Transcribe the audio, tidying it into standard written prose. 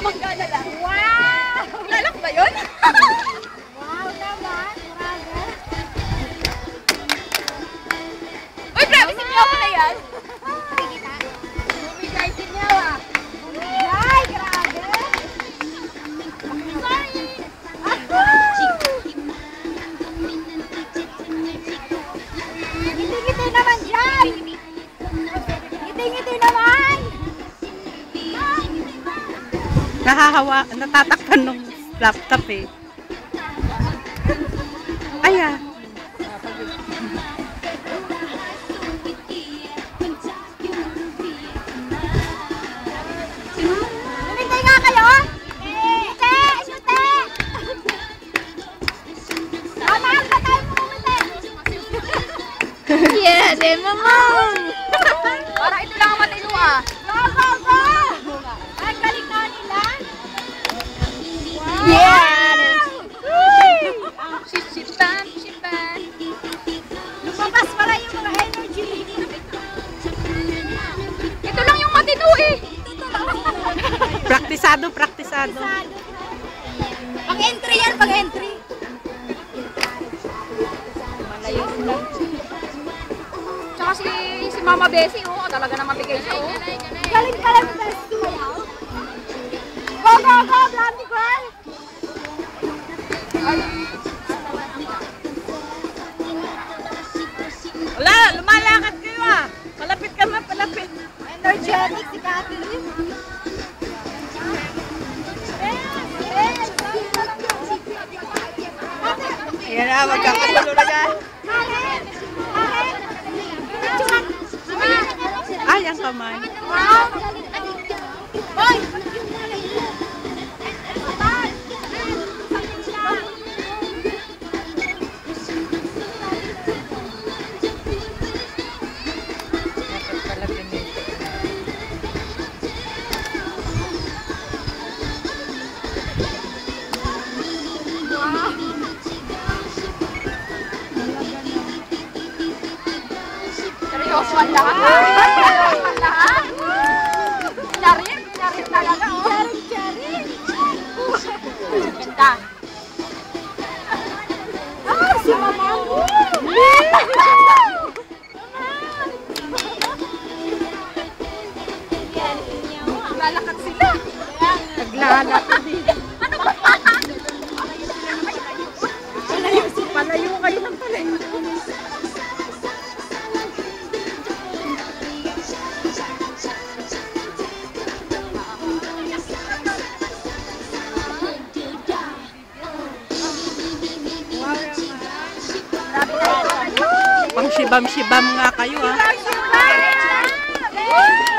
mamamangga na lang. Wow! Kilala ko ba yun? Wow naman, grabe. Uy, grabe si Mio ko na yan. Bumigay si Nyaw ah. Bumigay, grabe. Sorry. Ngiti-ngiti naman dyan. Ngiti-ngiti naman. Nahahawa, natatakpan ng laptop eh. Aya. Ngiti nga kayo. Ngiti, syute. Tama, patay mo ngiti. Yeah, di mamang. Para ito lang ang matino ah. Go, go, go. Ang galing na nila. Yeah! Shishipan, shishipan. Lumabas pala yung mga energy. Ito lang yung matino eh. Praktisado, praktisado. Pag-entry yan, pag-entry. Malayo lang. Tsaka si Mama Bessie, oh, talaga naman bigay siya, oh. Galing pala ng best sumayaw. Go, go, go, Blondie girl. Wala, lumalakad kayo ah. Palapit ka na, palapit. Energetic si Kathleen. Yan na, magkakagulo na dyan. Ay, ang kamay. Boy! Seryoso ang lahat. Seryoso ang lahat. Pinarin talaga, oh. Charing! Ganda. Ah, si Mama! Lalakad sila. Naglalakad eh. Ano ba? Palayo kayo ng palayo. Pang sibam-sibam nga kayo ah. Wow!